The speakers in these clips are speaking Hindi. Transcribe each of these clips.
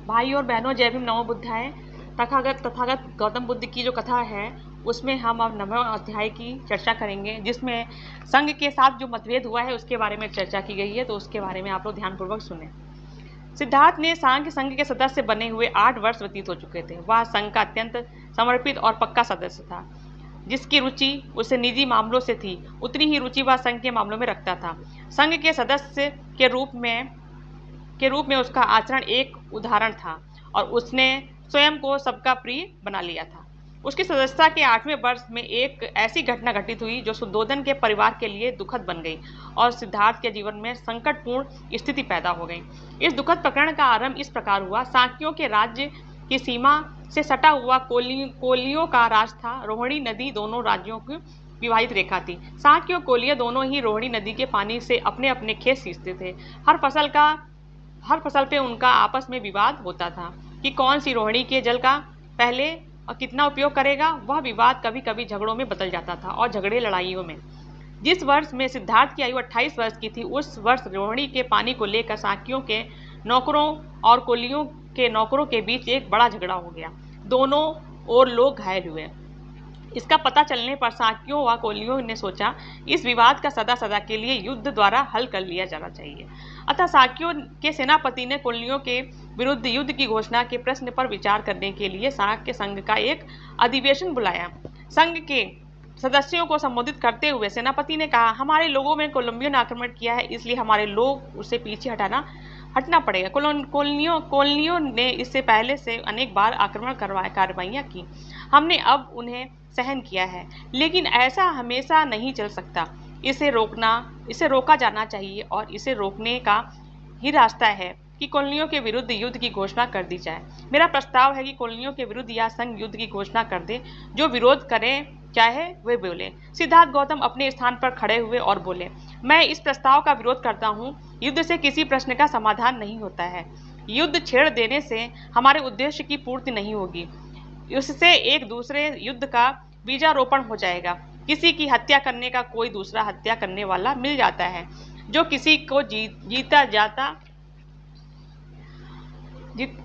भाई और बहनों, जय भीम, नमो बुद्धाय। तथागत गौतम बुद्ध की जो कथा है उसमें हम अब 9वें अध्याय की चर्चा करेंगे, जिसमें संघ के साथ जो मतभेद हुआ है उसके बारे में चर्चा की गई है। तो उसके बारे में आप लोग ध्यानपूर्वक सुने। सिद्धार्थ ने सांख्य संघ के सदस्य बने हुए 8 वर्ष व्यतीत हो चुके थे। वह संघ का अत्यंत समर्पित और पक्का सदस्य था। जिसकी रुचि उसे निजी मामलों से थी, उतनी ही रुचि वह संघ के मामलों में रखता था। संघ के सदस्य के रूप में उसका आचरण एक उदाहरण था और उसने स्वयं को सबका प्रिय बना लिया था। उसकी सदस्यता के 8वें वर्ष में एक ऐसी घटना घटित हुई जो शुद्धोधन के परिवार के लिए दुखद बन गई और सिद्धार्थ के जीवन में संकटपूर्ण स्थिति पैदा हो गई। इस दुखद प्रकरण का आरंभ इस प्रकार हुआ। साक्यों के राज्य की सीमा से सटा हुआ कोलियों का राज था। रोहिणी नदी दोनों राज्यों की विवाहित रेखा थी। साक्य और कोलिया दोनों ही रोहिणी नदी के पानी से अपने अपने खेत सींचते थे। हर फसल पे उनका आपस में विवाद होता था कि कौन सी रोहिणी के जल का पहले और कितना उपयोग करेगा। वह विवाद कभी कभी झगड़ों में बदल जाता था और झगड़े लड़ाइयों में। जिस वर्ष में सिद्धार्थ की आयु 28 वर्ष की थी, उस वर्ष रोहिणी के पानी को लेकर साक्यों के नौकरों और कोलियों के नौकरों के बीच एक बड़ा झगड़ा हो गया। दोनों ओर लोग घायल हुए। इसका पता चलने पर साक्यों व कोलियों ने सोचा इस विवाद का सदा सदा के लिए युद्ध द्वारा हल कर लिया जाना चाहिए। अतः साक्यों के सेनापति ने कोलियों के विरुद्ध युद्ध की घोषणा के प्रश्न पर विचार करने के लिए साक्य संघ का एक अधिवेशन बुलाया। संघ के सदस्यों को संबोधित करते हुए सेनापति ने कहा, हमारे लोगों में कोलंबियों ने आक्रमण किया है, इसलिए हमारे लोग उसे पीछे हटना पड़ेगा। कोलनियों ने इससे पहले से अनेक बार आक्रमण कार्रवाइयाँ की। हमने अब उन्हें सहन किया है, लेकिन ऐसा हमेशा नहीं चल सकता। इसे रोका जाना चाहिए और इसे रोकने का ही रास्ता है कि कॉलोनियों के विरुद्ध युद्ध की घोषणा कर दी जाए। मेरा प्रस्ताव है कि कॉलोनियों के विरुद्ध या संघ युद्ध की घोषणा कर दे। जो विरोध करें चाहे वे बोले। सिद्धार्थ गौतम अपने स्थान पर खड़े हुए और बोले, मैं इस प्रस्ताव का विरोध करता हूँ। युद्ध से किसी प्रश्न का समाधान नहीं होता है। युद्ध छेड़ देने से हमारे उद्देश्य की पूर्ति नहीं होगी। उससे एक दूसरे युद्ध का बीजारोपण हो जाएगा। किसी की हत्या करने का कोई दूसरा हत्या करने वाला मिल जाता है। जो किसी को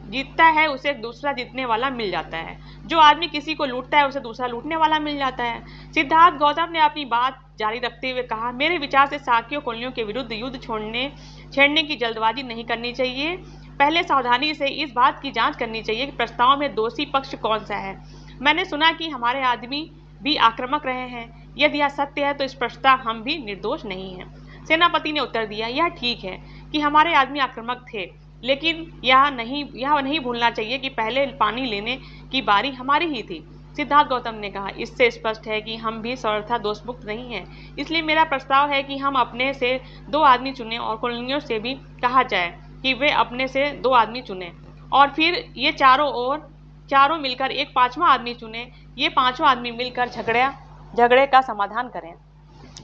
जीतता है उसे दूसरा जीतने वाला मिल जाता है। जो आदमी किसी को लूटता है उसे दूसरा लूटने वाला मिल जाता है। सिद्धार्थ गौतम ने अपनी बात जारी रखते हुए कहा, मेरे विचार से साक्यों कोलियों के विरुद्ध युद्ध छेड़ने की जल्दबाजी नहीं करनी चाहिए। पहले सावधानी से इस बात की जांच करनी चाहिए कि प्रस्ताव में दोषी पक्ष कौन सा है। मैंने सुना कि हमारे आदमी भी आक्रामक रहे हैं। यदि यह सत्य है तो इस प्रस्ताव हम भी निर्दोष नहीं हैं। सेनापति ने उत्तर दिया, यह ठीक है कि हमारे आदमी आक्रामक थे, लेकिन यह नहीं भूलना चाहिए कि पहले पानी लेने की बारी हमारी ही थी। सिद्धार्थ गौतम ने कहा, इससे स्पष्ट है कि हम भी सर्वथा दोषमुक्त नहीं हैं। इसलिए मेरा प्रस्ताव है कि हम अपने से 2 आदमी चुनें और कॉलोनियों से भी कहा जाए कि वे अपने से 2 आदमी चुनें और फिर ये चारों मिलकर एक 5वां आदमी चुने। ये 5वां आदमी मिलकर झगड़े का समाधान करें।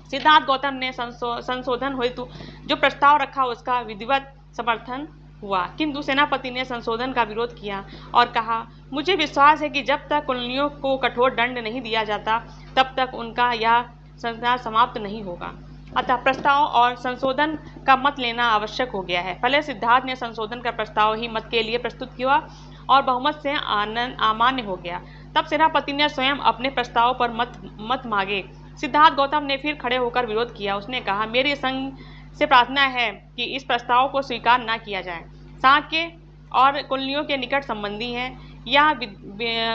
सिद्धार्थ गौतम ने संशोधन हेतु जो प्रस्ताव रखा उसका विधिवत समर्थन हुआ, किंतु सेनापति ने संशोधन का विरोध किया और कहा, मुझे विश्वास है कि जब तक कॉलोनियों को कठोर दंड नहीं दिया जाता तब तक उनका यह संसार समाप्त नहीं होगा। अतः प्रस्ताव और संशोधन का मत लेना आवश्यक हो गया है। पहले सिद्धार्थ ने संशोधन का प्रस्ताव ही मत के लिए प्रस्तुत किया और बहुमत से अमान्य हो गया। तब सेनापति ने स्वयं अपने प्रस्ताव पर मत मांगे। सिद्धार्थ गौतम ने फिर खड़े होकर विरोध किया। उसने कहा, मेरे संघ से प्रार्थना है कि इस प्रस्ताव को स्वीकार न किया जाए। साक्य और कॉलोनियों के निकट संबंधी हैं। यह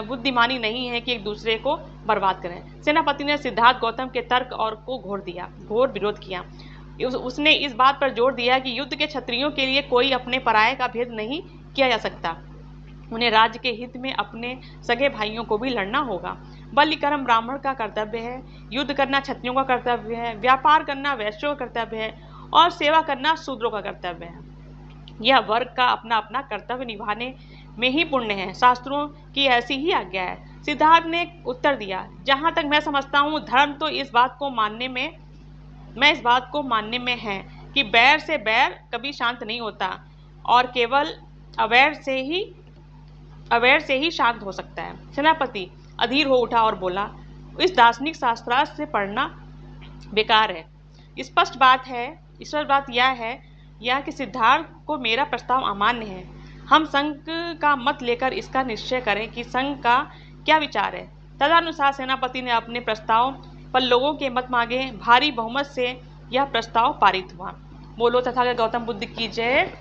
बुद्धिमानी नहीं है कि एक दूसरे को बर्बाद करें। सेनापति ने सिद्धार्थ गौतम के तर्क को घोर विरोध किया। उसने इस बात पर जोर दिया कि युद्ध के क्षत्रियों के लिए कोई अपने पराये का भेद नहीं किया जा सकता। उन्हें राज्य के हित में अपने सगे भाइयों को भी लड़ना होगा। बलि कर्म ब्राह्मण का कर्तव्य है, युद्ध करना क्षत्रियों का कर्तव्य है, व्यापार करना वैश्यों का कर्तव्य है और सेवा करना शूद्रों का कर्तव्य है। यह वर्ग का अपना अपना कर्तव्य निभाने में ही पुण्य है। शास्त्रों की ऐसी ही आज्ञा है। सिद्धार्थ ने उत्तर दिया, जहाँ तक मैं समझता हूँ धर्म तो इस बात को मानने में है कि बैर से बैर कभी शांत नहीं होता और केवल अवैर से ही शांत हो सकता है। सेनापति अधीर हो उठा और बोला, इस दार्शनिक शास्त्रार्थ से पढ़ना बेकार है। स्पष्ट बात यह है कि सिद्धार्थ को मेरा प्रस्ताव अमान्य है। हम संघ का मत लेकर इसका निश्चय करें कि संघ का क्या विचार है। तदनुसार सेनापति ने अपने प्रस्ताव पर लोगों के मत मांगे। भारी बहुमत से यह प्रस्ताव पारित हुआ। बोलो तथागत गौतम बुद्ध की जय।